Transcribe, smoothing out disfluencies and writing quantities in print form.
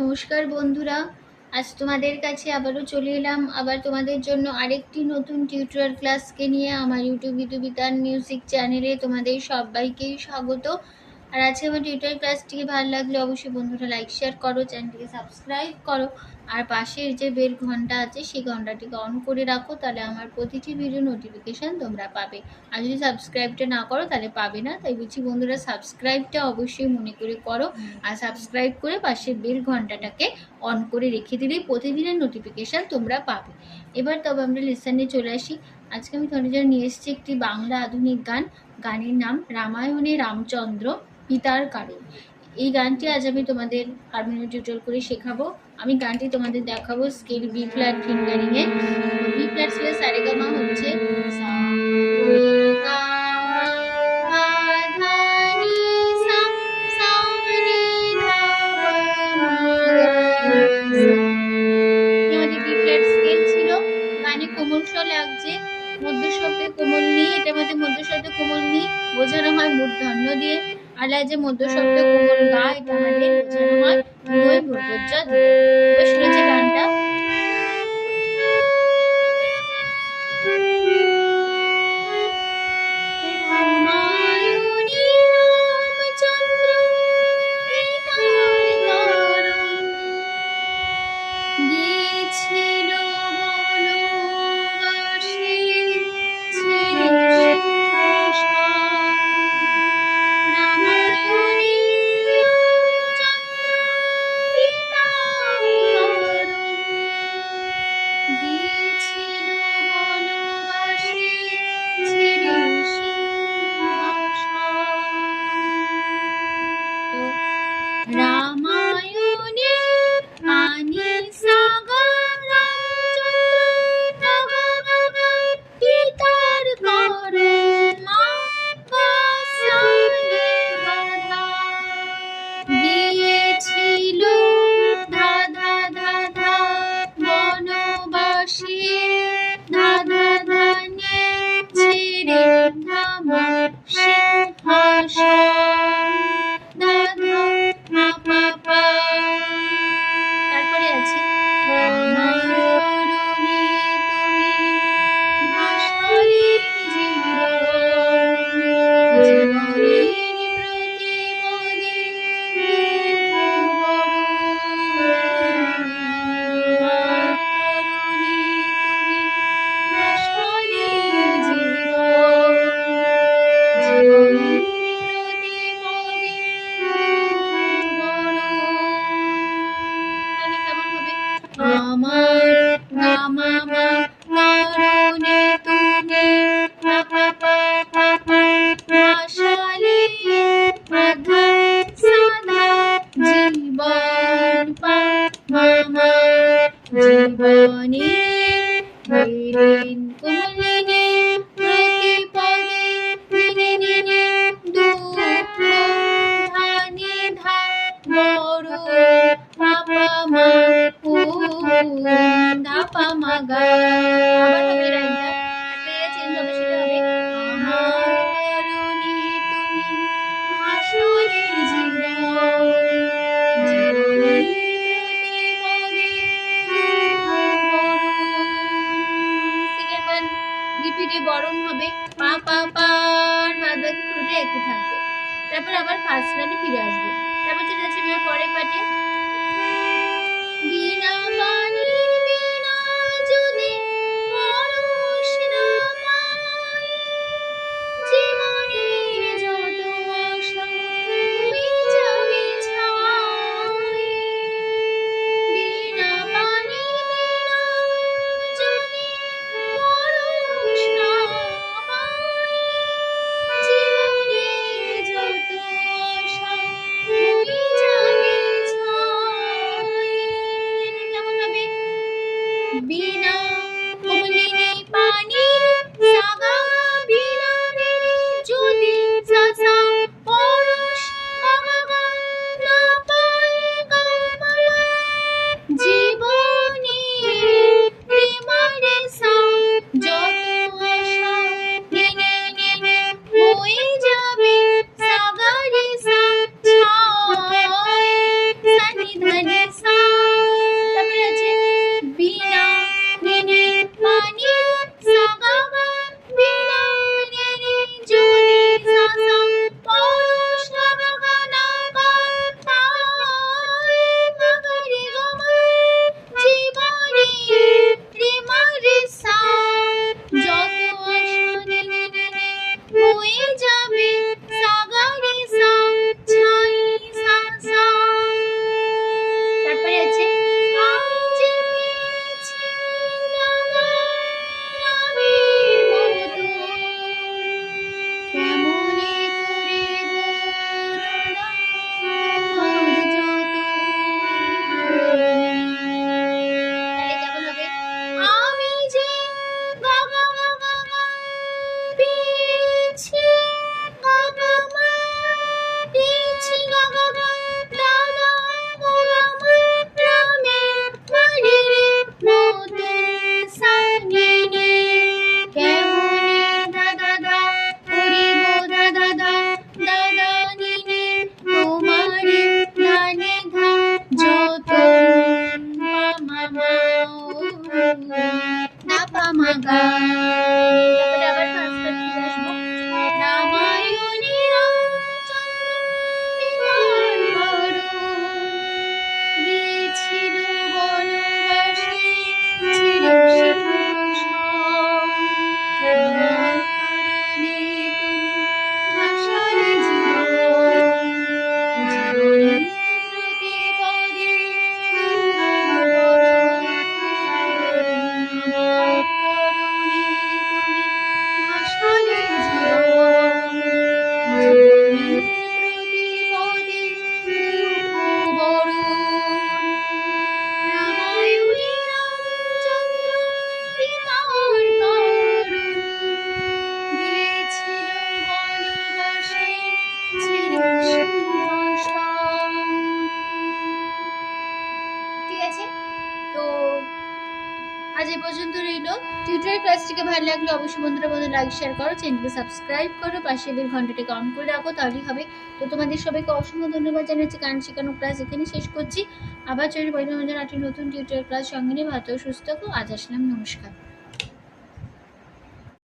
নমস্কার বন্ধুরা, আজ তোমাদের কাছে আবারও চলে এলাম আবার তোমাদের জন্য আরেকটি নতুন টিউটোরিয়াল ক্লাসকে নিয়ে। আমার ইউটিউব বিতান মিউজিক চ্যানেলে তোমাদের সবাইকেই স্বাগত। আর আজকে আমার টিউটোরিয়াল ক্লাসটিকে ভালো লাগলে অবশ্যই বন্ধুরা লাইক শেয়ার করো, চ্যানেলটিকে সাবস্ক্রাইব করো, আর পাশের যে বেল ঘন্টা আছে সেই ঘন্টাটিকে অন করে রাখো, তাহলে আমার প্রতিটি ভিডিও নোটিফিকেশান তোমরা পাবে। আর যদি সাবস্ক্রাইবটা না করো তাহলে পাবে না, তাই বলছি বন্ধুরা সাবস্ক্রাইবটা অবশ্যই মনে করে করো, আর সাবস্ক্রাইব করে পাশের বেল ঘন্টাটাকে অন করে রেখে দিলেই প্রতিদিনের নোটিফিকেশান তোমরা পাবে। এবার তবে আমরা লেসনে চলে আসি। আজকে আমি তোমাদের জন্য নিয়ে এসেছি একটি বাংলা আধুনিক গান। গানের নাম রামায়ণে রামচন্দ্র পিতার কারণ। এই গানটি আজ আমি তোমাদের হারমোনিয়াম টিউটোরিয়াল করে শেখাবো। আমি গানটি তোমাদের দেখাবো স্কেল বি ফ্ল্যাট ফিঙ্গারিংয়ে। বি ফ্ল্যাট স্কেলে সারেগামা হচ্ছে সা রে গা মা ধা নি সা সা রে ধা মা গা সা। আমাদের বি ফ্ল্যাট স্কেল ছিল। গানে কোমল স্বর লাগছে, মধ্য শব্দে কোমল নি, এটা আমাদের মধ্য শব্দে কোমল নি বোঝানো হয় মূর্ধন্য দিয়ে। আর যে মধ্য শব্দে কোমল গা, এটা আমাদের বোঝানো হয় ধীরই মূর্ধন্য দিয়ে। এবার শুনেছে গানটা। রামায়ণে আনি সাগা রামচন্দ্র পিতার করণ মা বাসানে বাধা গিয়েছিল ধাধা ধাধা বনবাসী ধাধা ধানে ছেড়ে ধামা সিংহাসন। তারপরে আছে আমার গামা কারণে তুমি আশালে আধা সাধা জীবন মামা জীবনে দিন কোমলিনে প্রতিপদে দিনে দুঃখ ধানে ধা বড় পাপা মা ধাপা মা গা। আবার হবে লাইনটা, একটা চেঞ্জ হবে, সেটা হবে আমার করুণী তুমি আসলে জীবন জীবনের প্রতিপদে সেকেন্ড ওয়ান রিপিটে বরণ হবে পা পা পা, বাদ বাকি পুরোটা একই থাকবে। তারপর আবার ফার্স্ট লাইনে ফিরে আসবো। তারপর যেটা আছে পরের পাটে বিনা পানি বিনা যদি পরশ না পাই জীবনের যত আশা হয়ে যাবে ছাই। বিনা পানি বিনা যদি পরশ না পাই জীবনের যত আশা হয়ে যাবে আজ এই পর্যন্ত রইল। টিউটোরিয়াল ক্লাসটিকে ভালো লাগলে অবশ্যই বন্ধুরা লাইক শেয়ার করো, চ্যানেলকে সাবস্ক্রাইব করো, পাশে বেল ঘন্টাটাকে অন করে রাখো, তাহলেই হবে। তো তোমাদের সবাইকে অসংখ্য ধন্যবাদ জানাচ্ছি। গান শেখানো ক্লাস এখানে শেষ করছি। আবার চলি পরিমাণ নতুন টিউটোরিয়াল ক্লাস সঙ্গে নিয়ে। ভালো সুস্থ থাকো। আজ আসলাম, নমস্কার।